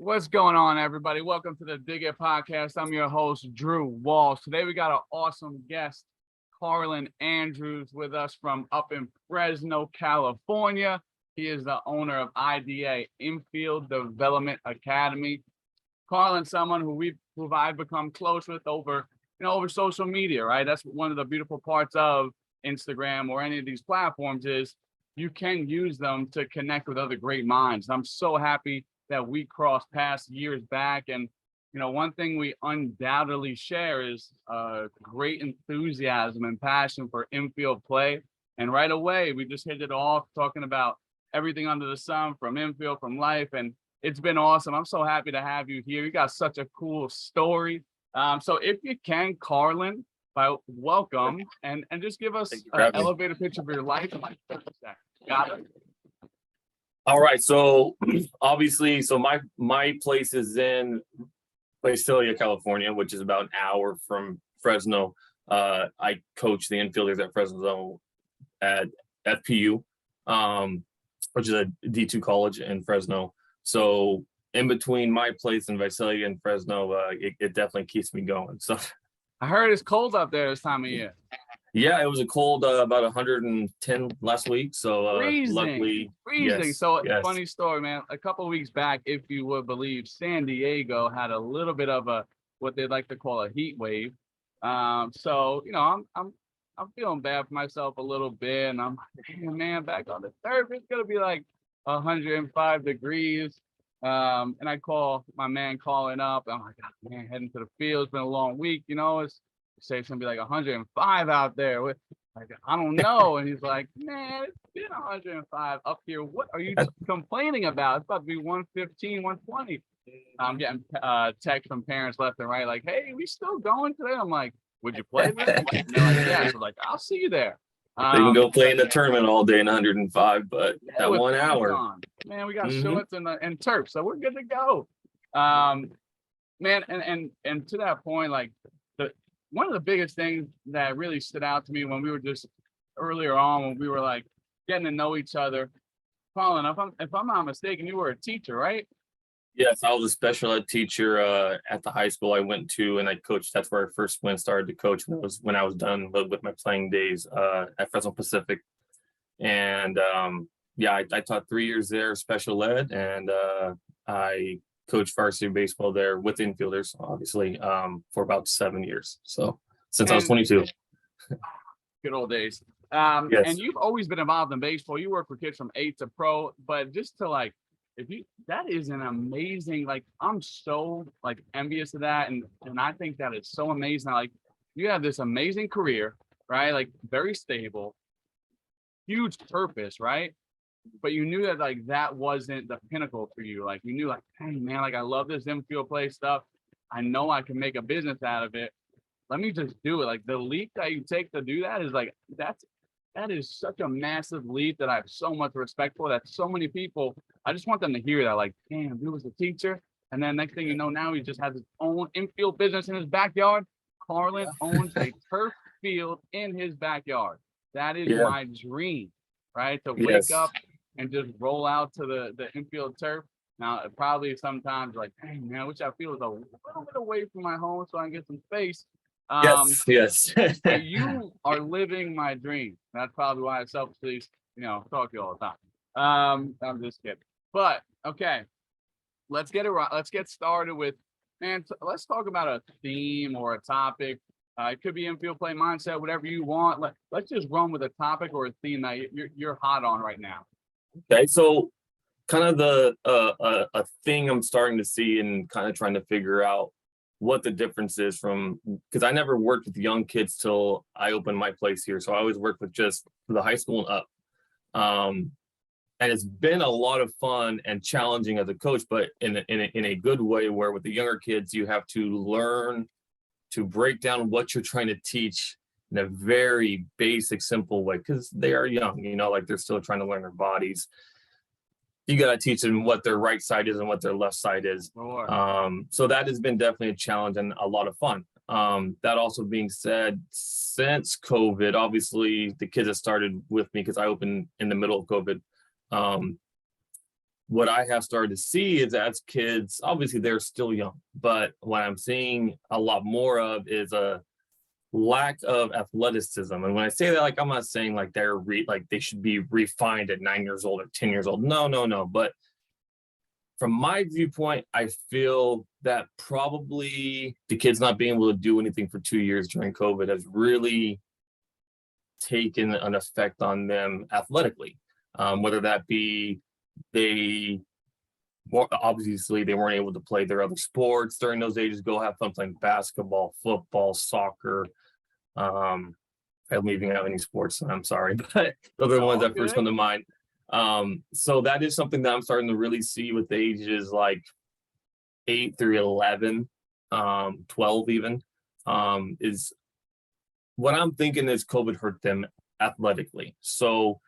What's going on, everybody? Welcome to the Dig It Podcast. I'm your host, Drew Walsh. Today we got an awesome guest, Carlin Andrews, with us from up in Fresno, California. He is the owner of IDA, Infield Development Academy. Carlin's someone who I've become close with over social media, right? That's one of the beautiful parts of Instagram or any of these platforms is you can use them to connect with other great minds. I'm so happy that we crossed paths years back. And, one thing we undoubtedly share is great enthusiasm and passion for infield play. And right away, we just hit it off talking about everything under the sun from infield, from life. And it's been awesome. I'm so happy to have you here. You got such a cool story. So if you can, Carlin, welcome and just give us an elevator pitch of your life. Got it. All right. So obviously, my place is in Visalia, California, which is about an hour from Fresno. I coach the infielders at Fresno at FPU, which is a D2 college in Fresno. So in between my place in Visalia and Fresno, it definitely keeps me going. So I heard it's cold up there this time of year. Yeah, it was a cold, about 110 last week. So luckily, freezing. Yes, So yes. Funny story, man. A couple of weeks back, if you would believe, San Diego had a little bit of what they like to call a heat wave. So I'm feeling bad for myself a little bit, and I'm like, damn, man, back on the third, it's gonna be like 105 degrees. And I call my man calling up. I'm like, oh, man, heading to the field. It's been a long week, say it's gonna be like 105 out there. Like, I don't know. And he's like, man, it's been 105 up here. What are you complaining about? It's about to be 115, 120. I'm getting texts from parents left and right, like, hey, we still going today? I'm like, would you play with them? And they're like, yeah. So like, I'll see you there. They can go play in the tournament all day in 105, but that 1 hour. Man, we got shorts and turf, so we're good to go. Man, and to that point, like one of the biggest things that really stood out to me when we were just earlier on, when we were like getting to know each other, Colin, if I'm not mistaken, you were a teacher, right? Yes, I was a special ed teacher at the high school I went to, and I coached. That's where I first started to coach when I was done with my playing days at Fresno Pacific. And I taught 3 years there, special ed, and I coached varsity baseball there with infielders, obviously, for about 7 years. So since I was 22. Good old days. Yes. And you've always been involved in baseball. You work with kids from 8 to pro, but just to that is an amazing, I'm so envious of that. And I think that is so amazing. Like you have this amazing career, right? Like very stable, huge purpose, right? But you knew that that wasn't the pinnacle for you. Like you knew hey man, I love this infield play stuff. I know I can make a business out of it. Let me just do it. Like the leap that you take to do that is that is such a massive leap that I have so much respect for. That so many people, I just want them to hear that, damn, he was a teacher. And then next thing you know, now he just has his own infield business in his backyard. Carlin owns a turf field in his backyard. That is my dream, right? To wake up and just roll out to the infield turf. Now, probably sometimes hey man, I wish that field was a little bit away from my home so I can get some space. Yes. But you are living my dream. That's probably why I selfishly, talk to you all the time. I'm just kidding. But okay, let's get it right. Let's get started with, man. Let's talk about a theme or a topic. It could be infield play mindset, whatever you want. Let's just run with a topic or a theme that you're hot on right now. Okay, so kind of a thing I'm starting to see and kind of trying to figure out what the difference is from, because I never worked with young kids till I opened my place here. So I always worked with just the high school and up. And it's been a lot of fun and challenging as a coach, but in a good way, where with the younger kids, you have to learn to break down what you're trying to teach in a very basic, simple way, because they are young, they're still trying to learn their bodies. You got to teach them what their right side is and what their left side is. So that has been definitely a challenge and a lot of fun. That also being said, since COVID, obviously the kids that started with me, because I opened in the middle of COVID, what I have started to see is as kids, obviously they're still young, but what I'm seeing a lot more of is a lack of athleticism. And when I say that, like, I'm not saying like like they should be refined at 9 years old or 10 years old. No, no, no. But from my viewpoint, I feel that probably the kids not being able to do anything for 2 years during COVID has really taken an effect on them athletically. Whether that be they more obviously they weren't able to play their other sports during those ages, go have fun playing basketball, football, soccer. I don't even have any sports, I'm sorry, but those are the ones that first come to mind. So that is something that I'm starting to really see with the ages like 8 through 11, 12 even, is what I'm thinking is COVID hurt them athletically. So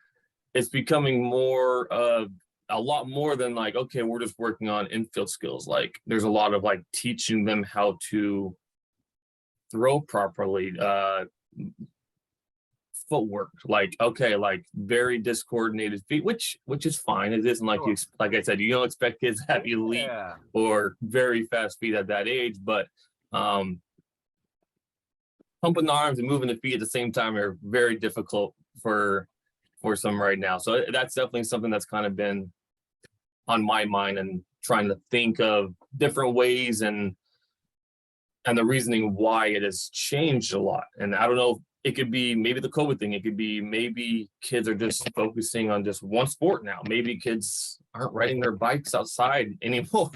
it's becoming more of a lot more than like, okay, we're just working on infield skills. Like there's a lot of like teaching them how to throw properly, footwork, like, okay, like very discoordinated feet, which is fine. It isn't like Sure. like I said, you don't expect kids to have elite or very fast feet at that age, but pumping the arms and moving the feet at the same time are very difficult for some right now. So that's definitely something that's kind of been on my mind, and trying to think of different ways and the reasoning why it has changed a lot. And I don't know, it could be maybe the COVID thing. It could be maybe kids are just focusing on just one sport now. Maybe kids aren't riding their bikes outside anymore,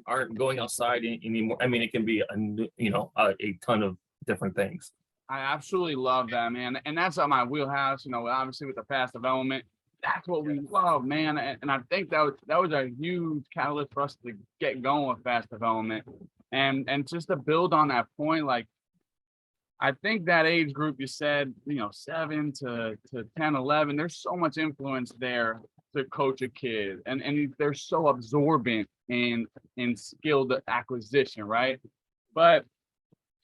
aren't going outside anymore. I mean, it can be a ton of different things. I absolutely love that, man. And that's on my wheelhouse, obviously with the fast development. That's what we love, man. And I think that was a huge catalyst for us to get going with fast development. And just to build on that point, like I think that age group you said, 7 to 10, 11, there's so much influence there to coach a kid. And they're so absorbent in skilled acquisition, right? But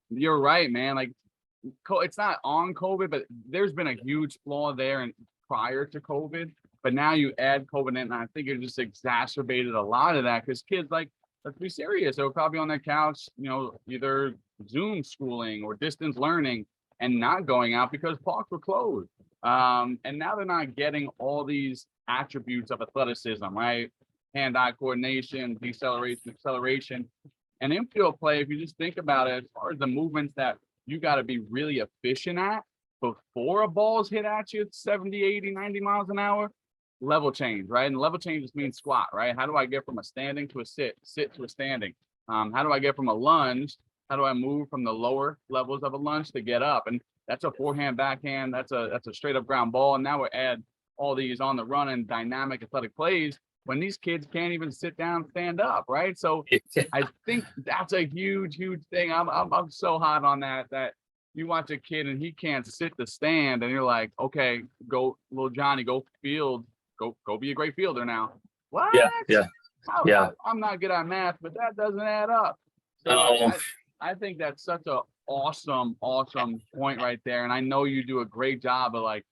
you're right, man. Like it's not on COVID, but there's been a huge flaw there and prior to COVID. But now you add COVID in, and I think it just exacerbated a lot of that because kids, like, let's be serious, they were probably on their couch, either Zoom schooling or distance learning and not going out because parks were closed. And now they're not getting all these attributes of athleticism, right? Hand-eye coordination, deceleration, acceleration, and infield play. If you just think about it, as far as the movements that you got to be really efficient at before a ball's hit at you at 70, 80, 90 miles an hour, level change, right? And level change just means squat, right? How do I get from a standing to a sit to a standing? How do I get from a lunge? How do I move from the lower levels of a lunge to get up? And that's a forehand, backhand. That's a straight up ground ball. And now we add all these on the run and dynamic athletic plays when these kids can't even sit down, stand up, right? So I think that's a huge, huge thing. I'm so hot on that you watch a kid and he can't sit to stand, and you're like, okay, go, little Johnny, go field, go be a great fielder now. What? Yeah. I'm not good at math, but that doesn't add up. So I think that's such a awesome point right there. And I know you do a great job of like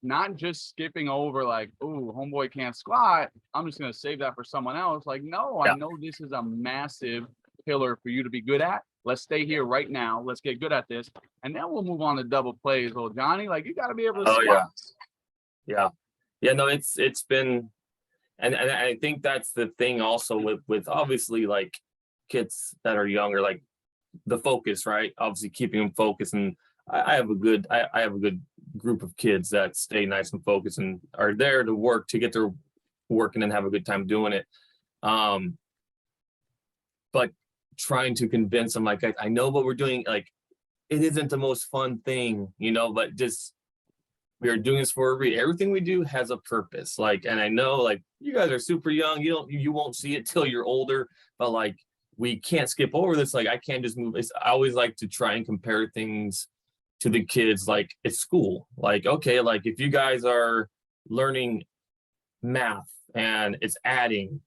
not just skipping over like, oh, homeboy can't squat, I'm just going to save that for someone else. Like, no, I know this is a massive pillar for you to be good at. Let's stay here right now. Let's get good at this. And then we'll move on to double plays. Little Johnny, like, you got to be able to squat. Yeah. No, it's been, and I think that's the thing also with obviously like kids that are younger, like the focus, right? Obviously keeping them focused. And I have a good group of kids that stay nice and focused and are there to work, to get their work and then have a good time doing it. But trying to convince them, like, I know what we're doing, like, it isn't the most fun thing, but just, we are doing this for a reason. Everything we do has a purpose. Like, and I know, like, you guys are super young. You won't see it till you're older, but like, we can't skip over this. Like, I can't just move. I always like to try and compare things to the kids, like at school. Like, okay, like if you guys are learning math and it's adding,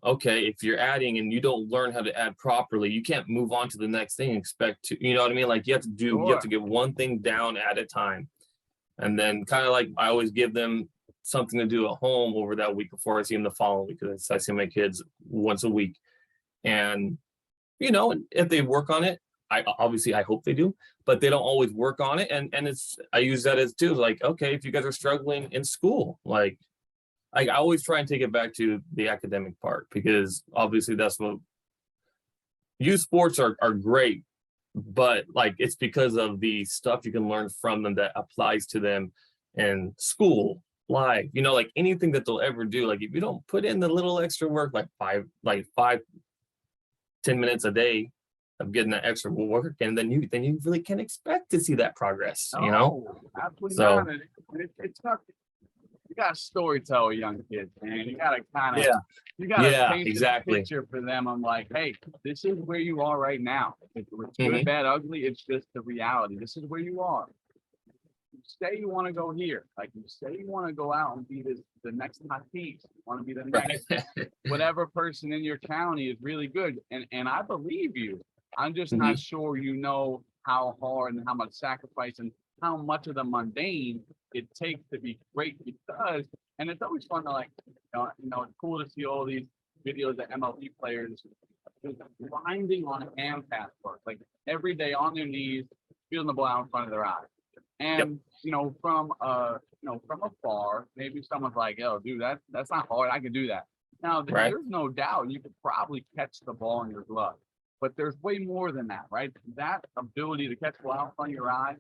okay, if you're adding and you don't learn how to add properly, you can't move on to the next thing and expect to, you know what I mean? Like, you have to get one thing down at a time. And then kind of like I always give them something to do at home over that week before I see them the following week, because I see my kids once a week. And, you know, if they work on it, I hope they do, but they don't always work on it. And I use that as too, like, okay, if you guys are struggling in school, like I always try and take it back to the academic part, because obviously that's what youth sports are great, but like it's because of the stuff you can learn from them that applies to them in school, life, you know, like anything that they'll ever do. Like if you don't put in the little extra work, like 10 minutes a day of getting that extra work, and then you really can expect to see that progress, you know? No, absolutely So not. And it's tough. You got to storytell young kids, man. You got to kind of, yeah, you got to yeah, paint the exactly. picture for them. I'm like, hey, this is where you are right now. It's good, Mhm. bad, ugly. It's just the reality. This is where you are. You say you want to go here, like you say you want to go out and be the next Tatis, you want to be the next Right. whatever person in your county is really good. And I believe you. I'm just Mhm. not sure you know how hard and how much sacrifice and how much of the mundane it takes to be great, because and it's always fun to like it's cool to see all these videos of MLB players just grinding on hand pass work, like every day on their knees, feeling the ball out in front of their eyes. Yep. And from afar, maybe someone's like, "Yo, dude, that's not hard. I can do that." Now, Right. there's no doubt you could probably catch the ball in your glove, but there's way more than that, right? That ability to catch the ball in front of your eye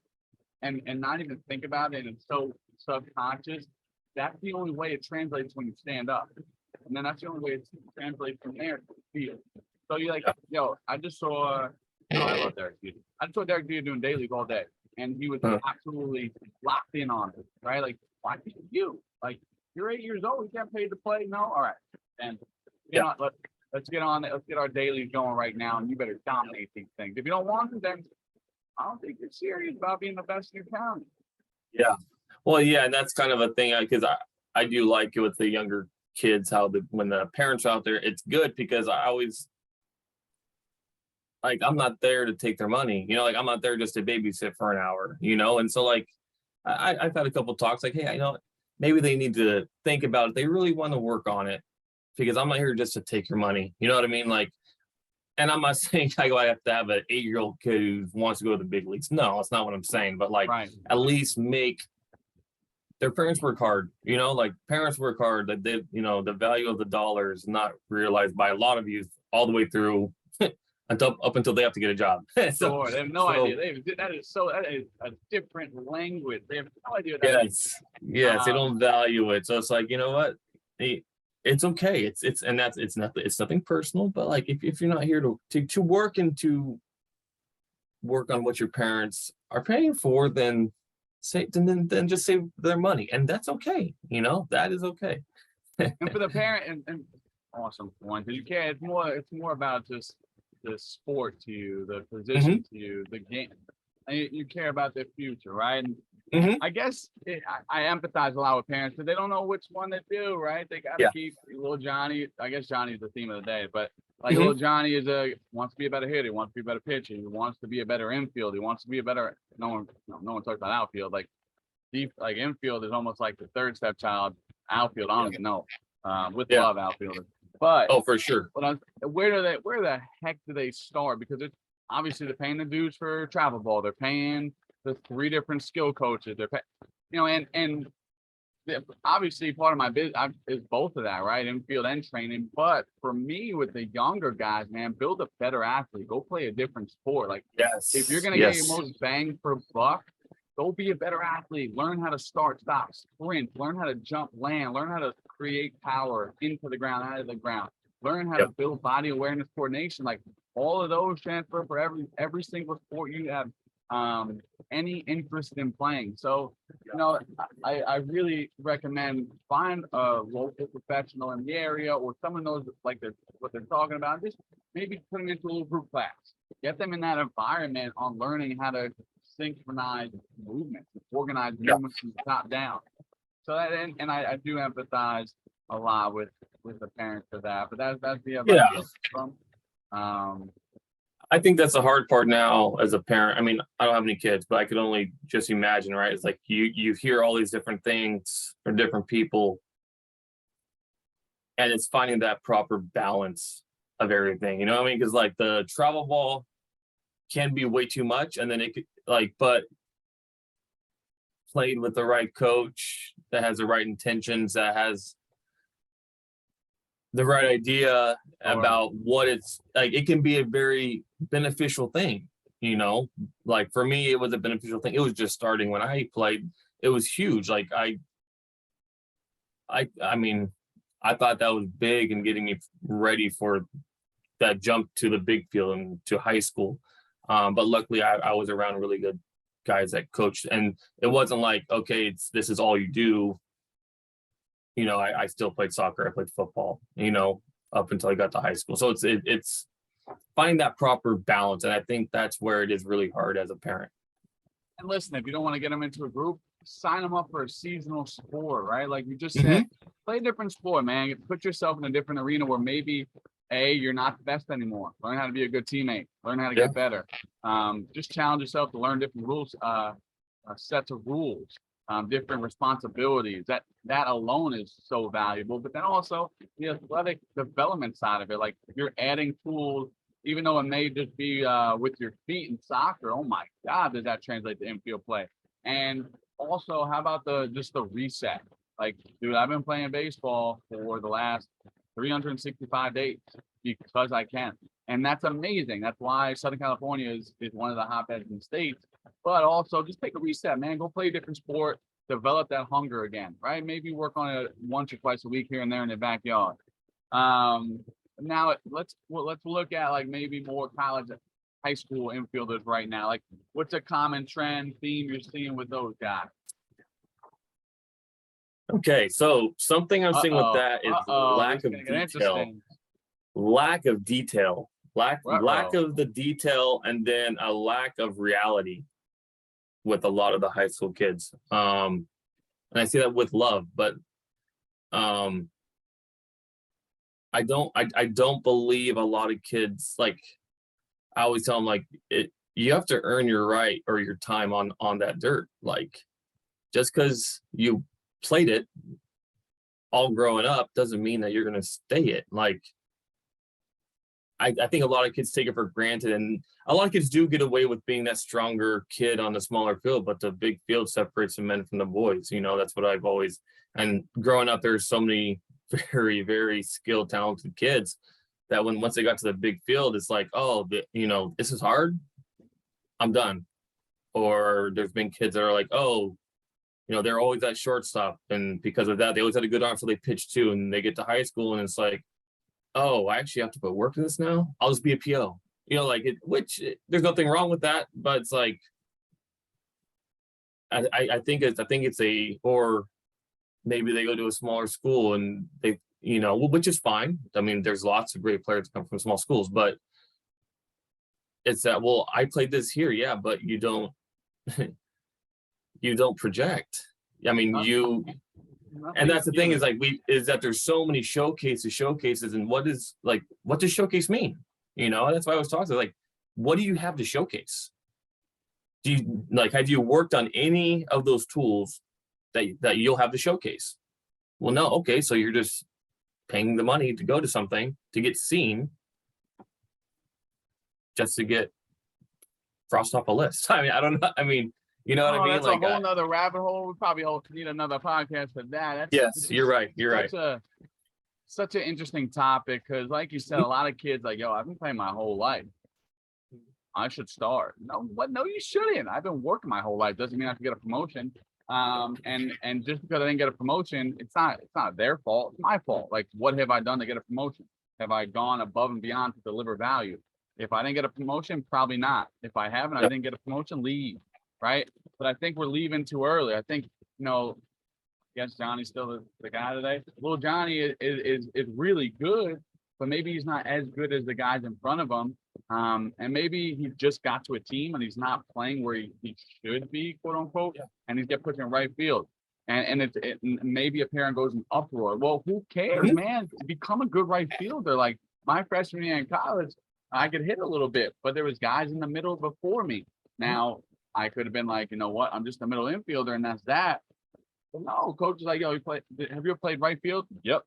and not even think about it, and it's so subconscious. That's the only way it translates when you stand up, and then that's the only way it translates from there to the field. So you're like, Yep. "Yo, I just saw." Oh, I love Derek Jeter. I just saw Derek Jeter doing dailies all day, and he was Huh. absolutely locked in on it, right? Like, why can't you? Like, you're 8 years old, you can't pay to play? No, all right. And you Yeah. know, let's get on it. Let's get our dailies going right now, and you better dominate these things. If you don't want to, then I don't think you're serious about being the best in your county. Yeah. Well, yeah, and that's kind of a thing, because I do like it with the younger kids, how when the parents are out there, it's good, because I always, like, I'm not there to take their money, you know, like I'm not there just to babysit for an hour, you know. And so like I've had a couple talks like, hey, I know maybe they need to think about it. They really want to work on it, because I'm not here just to take your money. You know what I mean? Like, and I'm not saying I have to have an 8-year-old kid who wants to go to the big leagues. No, that's not what I'm saying. But like, Right. at least make their parents work hard. You know, like parents work hard. That they, you know, the value of the dollar is not realized by a lot of youth all the way through until they have to get a job. so, Sure. They have no idea. so That is a different language. They have no idea what that means. yes, they Um, don't value it. So it's like, you know what? It's okay. And that's it's nothing personal, but like if you're not here to work and to work on what your parents are paying for, then then just save their money. And that's okay. You know, that is okay. and for the parent and awesome one, because you care. It's more about just the sport to you, the Hmm. position to you, the game, and you care about their future, right? And Hmm. I guess I empathize a lot with parents because they don't know which one to do, right? They got to Yeah. keep little Johnny. I guess Johnny's the theme of the day, but like Hmm. little Johnny wants to be a better hitter, he wants to be a better pitcher, he wants to be a better infield, he wants to be a better. No one talks about outfield. Like deep, like infield is almost like the third stepchild. Outfield, I don't Yeah. even know. With Yeah. love outfielders, but Oh, for sure. where the heck do they start? Because it's obviously they're paying the dues for travel ball. They're paying the 3 different skill coaches. They're paying, and obviously part of my business is both of that, right? Infield and training. But for me, with the younger guys, man, build a better athlete. Go play a different sport. Like if you're Yes. gonna get your Yes. most bang for buck, go be a better athlete. Learn how to start, stop, sprint. Learn how to jump, land. Learn how to create power into the ground, out of the ground. Learn how to Yep. build body awareness, coordination. Like all of those transfer for every single sport you have any interest in playing. So, I really recommend find a local professional in the area or someone knows like what they're talking about. Just maybe put them into a little group class. Get them in that environment on learning how to synchronize movements, organize Yeah. movements from the top down. So that and I do empathize a lot with the parents for that. But that's the advice Yeah. from. Um, I think that's the hard part now as a parent. I mean, I don't have any kids, but I could only just imagine, right? It's like you hear all these different things from different people, and it's finding that proper balance of everything. You know what I mean? Because like the travel ball can be way too much, and then it could but played with the right coach that has the right intentions, that has the right idea Or about what it's like, it can be a very beneficial thing, you know. Like for me, it was a beneficial thing. It was just starting when I played. It was huge. Like I mean, I thought that was big and getting me ready for that jump to the big field and to high school. But luckily, I was around really good guys that coached, and it wasn't like, okay, this is all you do. You know, I still played soccer. I played football. You know, up until I got to high school. So it's finding that proper balance, and I think that's where it is really hard as a parent. and listen, if you don't want to get them into a group, sign them up for a seasonal sport, right? Like you just Mm-hmm. said, play a different sport, man. Put yourself in a different arena where maybe you're not the best anymore. Learn how to be a good teammate. Learn how to Yeah. get better. Just challenge yourself to learn different rules, sets of rules, different responsibilities. That alone is so valuable. But then also the athletic development side of it, like you're adding tools, even though it may just be with your feet in soccer. Oh my God, does that translate to infield play? And also, how about the reset? Like, dude, I've been playing baseball for the last 365 days because I can. And that's amazing. That's why Southern California is one of the hotbeds in states. But also just take a reset, man. Go play a different sport, develop that hunger again, right? Maybe work on it once or twice a week here and there in the backyard. Um, Now let's look at like maybe more college, high school infielders right now. Like, what's a common trend theme you're seeing with those guys? Okay, so something I'm seeing with that is This lack is gonna of get detail, interesting. lack of detail, lack Uh-oh. of the detail, and then a lack of reality with a lot of the high school kids. And I see that with love, but um, I don't believe a lot of kids, like I always tell them, like you have to earn your right or your time on that dirt. Like just because you played it all growing up doesn't mean that you're gonna stay it. Like I think a lot of kids take it for granted, and a lot of kids do get away with being that stronger kid on the smaller field, but the big field separates the men from the boys. You know, that's what I've always, and growing up, there's so many very, very skilled, talented kids that once they got to the big field, it's like, oh, you know, this is hard. I'm done. Or there's been kids that are like, oh, you know, they're always at shortstop, and because of that, they always had a good arm, so they pitch too, and they get to high school, and it's like, oh, I actually have to put work in this now. I'll just be a PO. You know, like there's nothing wrong with that, but it's like I think it's a, or maybe they go to a smaller school and they, you know, which is fine. I mean, there's lots of great players that come from small schools, but it's that, well, I played this here, yeah, but you don't you don't project. I mean, and that's the thing is like is that there's so many showcases, and what does showcase mean? You know, that's why I was talking like, what do you have to showcase? Do you like, have you worked on any of those tools that you'll have to showcase? Well, no. Okay, so you're just paying the money to go to something to get seen, just to get crossed off a list. I mean, I don't know. I mean, you know what I Oh, mean? that's a Like, whole nother rabbit hole. We probably need another podcast for that. yes, you're right. You're right. Such an interesting topic because, like you said, a lot of kids like, yo, I've been playing my whole life. I should start. No, what? No, you shouldn't. I've been working my whole life. Doesn't mean I have to get a promotion. And just because I didn't get a promotion, it's not their fault. It's my fault. Like, what have I done to get a promotion? Have I gone above and beyond to deliver value? If I didn't get a promotion, probably not. If I haven't, I Yep. didn't get a promotion, leave. Right. But I think we're leaving too early. I think, yes, Johnny's still the guy today. Little Johnny is really good, but maybe he's not as good as the guys in front of him. And maybe he just got to a team and he's not playing where he should be, quote unquote, and he's get put in right field. And maybe a parent goes in uproar. Well, who cares, man? Become a good right fielder. Like my freshman year in college, I could hit a little bit, but there was guys in the middle before me. Now I could have been like, you know what, I'm just a middle infielder and that's that. But no, coach is like, yo, have you ever played right field? Yep.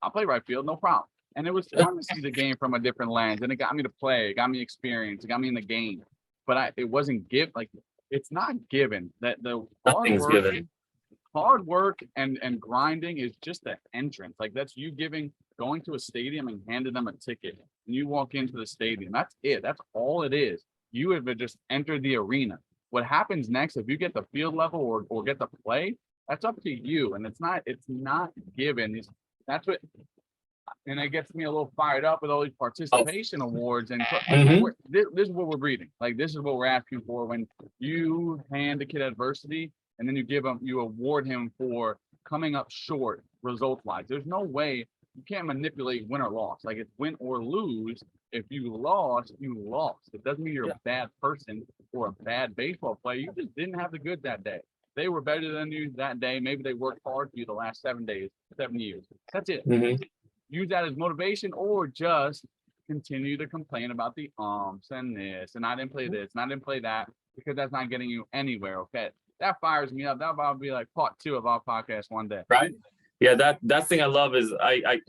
I'll play right field, no problem. And it was fun to see the game from a different lens. And it got me to play, it got me experience, it got me in the game. But it wasn't it's not given that the Nothing's given. hard work and grinding is just the entrance. Like that's you going to a stadium and handing them a ticket. And you walk into the stadium. That's it. That's all it is. You have just entered the arena. What happens next, if you get the field level or get the play, that's up to you. And it's not given. That's what, and it gets me a little fired up with all these participation awards. And this is what we're reading. Like this is what we're asking for when you hand a kid adversity and then you award him for coming up short results wise. There's no way you can't manipulate win or loss. Like it's win or lose. If you lost, you lost. It doesn't mean you're a bad person or a bad baseball player. You just didn't have the good that day. They were better than you that day. Maybe they worked hard for you the last 7 years. That's it. Use that as motivation or just continue to complain about the and this and I didn't play this and I didn't play that because that's not getting you anywhere. Okay. That fires me up. That'll probably be like part 2 of our podcast one day. Right. Yeah, that thing I love is I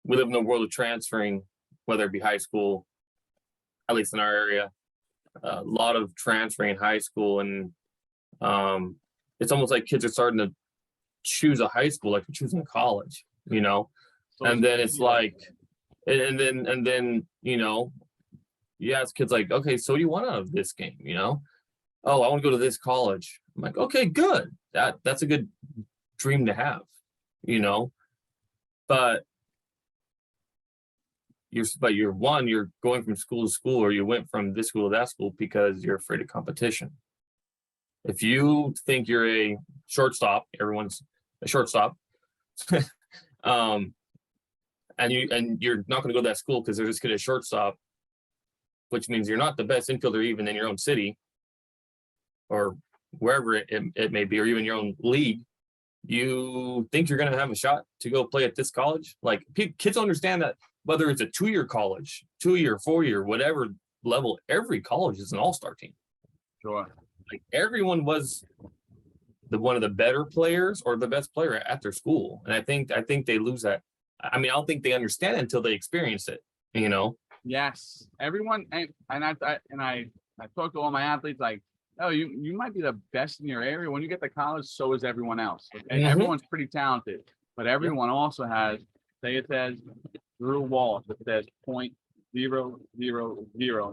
we live in a world of transferring, whether it be high school, at least in our area, a lot of transferring in high school, and it's almost like kids are starting to choose a high school like they're choosing college, you know. And then it's like, and then you know, you ask kids like, okay, so what do you want out of this game, you know? Oh, I want to go to this college. I'm like, okay, good. That's a good dream to have, you know. But you're going from school to school, or you went from this school to that school because you're afraid of competition. If you think you're a shortstop, everyone's a shortstop, and you're not going to go to that school because they're just going to shortstop, which means you're not the best infielder even in your own city or wherever it may be, or even your own league. You think you're going to have a shot to go play at this college? Like kids understand that whether it's a 2-year college, 2-year, 4-year, whatever level, every college is an all-star team. Sure. Like everyone was one of the better players or the best player at their school. And I think they lose that. I mean, I don't think they understand it until they experience it, you know? Yes. Everyone, and I talk to all my athletes like, oh, you might be the best in your area. When you get to college, so is everyone else. Okay? Everyone's pretty talented, but everyone also has, say it says Drew Walsh, it says .000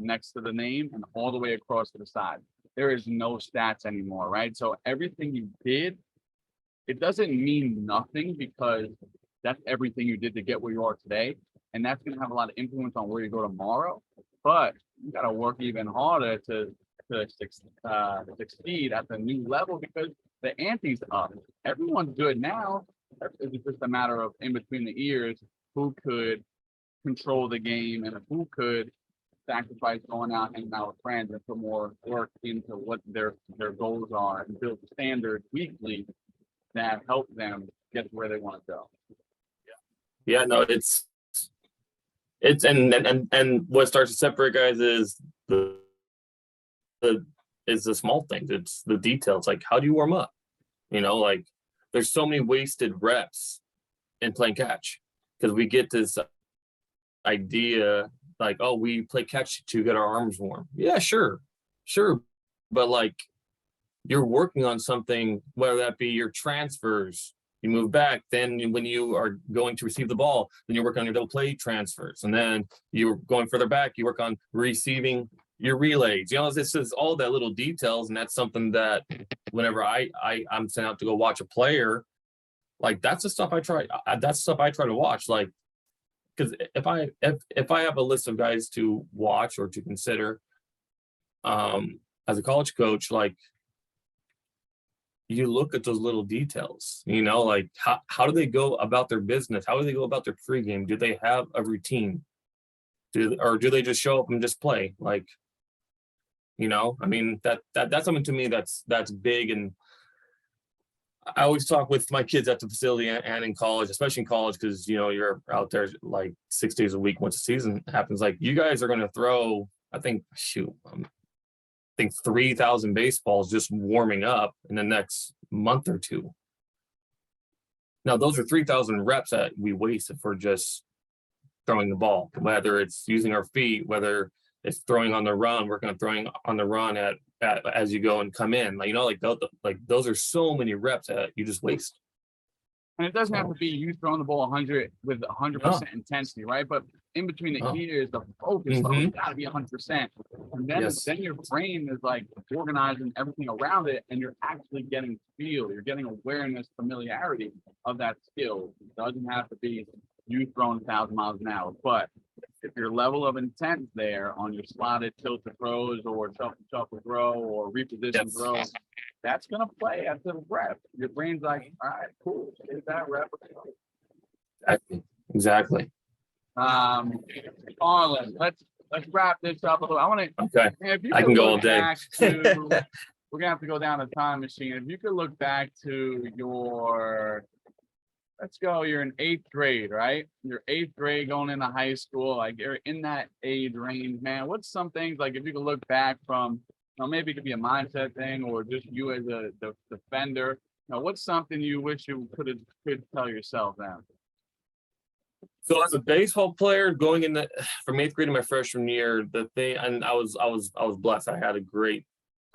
next to the name and all the way across to the side. There is no stats anymore, right? So everything you did, it doesn't mean nothing because that's everything you did to get where you are today. And that's going to have a lot of influence on where you go tomorrow. But you got to work even harder to succeed at the new level because the ante's up. Everyone's good now. It's just a matter of in between the ears who could control the game and who could sacrifice going out hanging out with friends and put more work into what their goals are and build standards weekly that help them get to where they want to go. Yeah, no, it's and what starts to separate guys is the small things. It's the details. Like, how do you warm up? You know, like there's so many wasted reps in playing catch because we get this idea like, oh, we play catch to get our arms warm. Yeah, sure. But like you're working on something, whether that be your transfers, you move back, then when you are going to receive the ball, then you work on your double play transfers. And then you're going further back, you work on receiving your relays. You know, this is all that little details. And that's something that whenever I'm sent out to go watch a player, like that's the stuff I try. That's stuff I try to watch. Like, because if I have a list of guys to watch or to consider as a college coach, like you look at those little details, you know, like how do they go about their business? How do they go about their pregame? Do they have a routine? Or do they just show up and just play? Like, you know, I mean, that's something to me that's big. And I always talk with my kids at the facility and in college, especially in college, because you're out there like 6 days a week once the season happens. Like, you guys are going to throw, I think 3,000 baseballs just warming up in the next month or two. Now, those are 3,000 reps that we wasted for just throwing the ball, whether it's using our feet, whether it's throwing on the run, working on throwing on the run at as you go and come in. Those are so many reps that you just waste. And it doesn't have to be you throwing the ball 100 with 100% intensity, right? But in between the ears, the focus level got to be 100%. And then your brain is like organizing everything around it, and you're actually getting feel. You're getting awareness, familiarity of that skill. It doesn't have to be you throwing 1,000 miles an hour, but if your level of intent there on your slotted tilted throws or shuffle throw or reposition throw, that's gonna play at the rep. Your brain's like, all right, cool, is that rep? Exactly. Arlen, let's wrap this up a little. I want to. Okay. If you I can go all day. We're gonna have to go down a time machine. If you could look back to you're in 8th grade, right? You're 8th grade going into high school, like you're in that age range, man. What's some things, like if you could look back from, maybe it could be a mindset thing or just you as a defender, what's something you wish you could tell yourself now? So as a baseball player going from 8th grade to my freshman year, and I was blessed. I had a great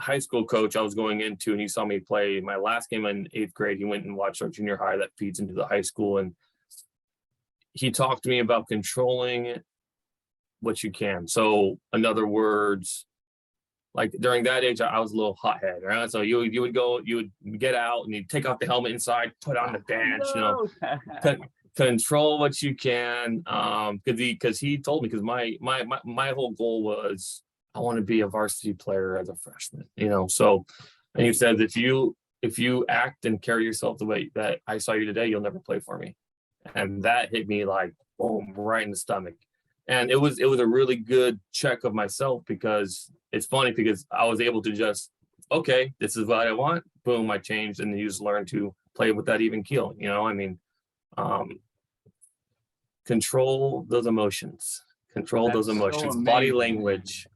high school coach I was going into, and he saw me play my last game in 8th grade. He went and watched our junior high that feeds into the high school, and he talked to me about controlling what you can. So in other words, like during that age, I was a little hothead, right? So you would get out and you'd take off the helmet inside, put on the bench, control what you can. Because he told me, because my whole goal was, I want to be a varsity player as a freshman, So, and he said, if you act and carry yourself the way that I saw you today, you'll never play for me. And that hit me like boom, right in the stomach. And it was a really good check of myself, because it's funny, because I was able to just, okay, this is what I want. Boom, I changed, and you just learn to play with that even keel. Control those emotions. Body language.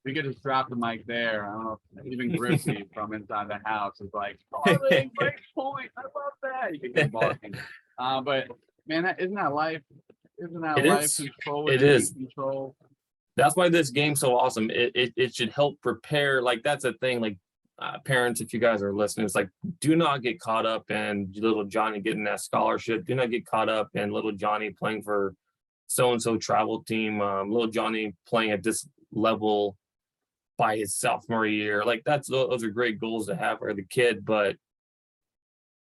We could just drop the mic there. I don't know, even Griffey from inside the house is like, great point. I love that. You can get barking. But man, isn't that life? Isn't that life? Control. It is. Control. That's why this game's so awesome. It should help prepare. Like, that's a thing. Like, parents, if you guys are listening, it's like, do not get caught up in little Johnny getting that scholarship. Do not get caught up in little Johnny playing for so-and-so travel team. Little Johnny playing at this level by his sophomore year. Like, those are great goals to have for the kid, but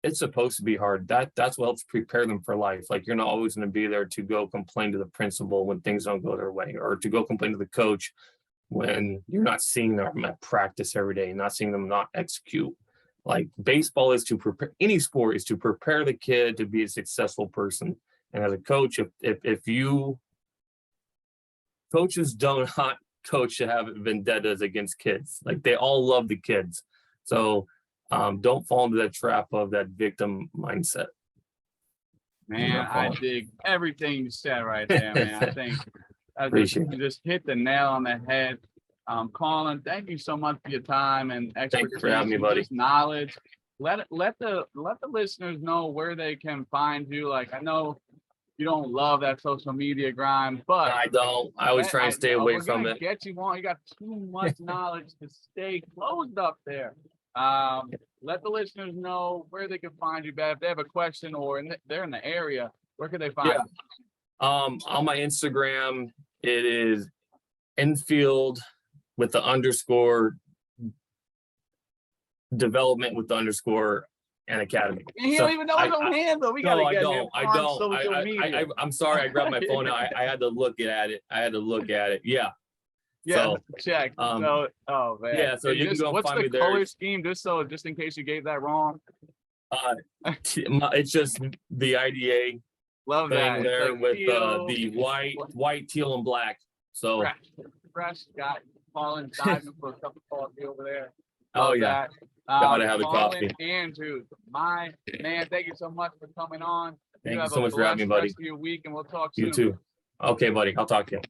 it's supposed to be hard. That's what helps prepare them for life. Like, you're not always going to be there to go complain to the principal when things don't go their way, or to go complain to the coach when you're not seeing them at practice every day, not seeing them not execute. Like, baseball is to prepare, any sport is to prepare the kid to be a successful person. And as a coach, if you coaches do not coach to have vendettas against kids. Like, they all love the kids. So don't fall into that trap of that victim mindset. Man, I dig everything you said right there, man. I think you just hit the nail on the head. Colin, thank you so much for your time and expertise. Thank you for having me, buddy. Knowledge. Let the listeners know where they can find you. Like, I know you don't love that social media grind, but I don't. I always try and stay away from it. Get you on. You got too much knowledge to stay closed up there. Let the listeners know where they can find you, Beth. If they have a question or they're in the area, where can they find you? On my Instagram, it is Infield with the underscore, development with the underscore, and academy. You don't even know his own handle. We gotta get him on social media. I'm sorry, I grabbed my phone out. I had to look at it. Yeah. Yeah, so, check. Oh man. Yeah, so you can go find me there. What's the color scheme? Just in case you gave that wrong. It's just the IDA. Love that. There like with the white, teal, and black. So fresh got Colin diving for a cup of coffee over there. Oh yeah. Gotta have the Carlin coffee. Andrews, my man, thank you so much for coming on. Thank you have so a much for having me, blessed buddy. rest of your week, and we'll talk You soon. too. Okay, buddy. I'll talk to you.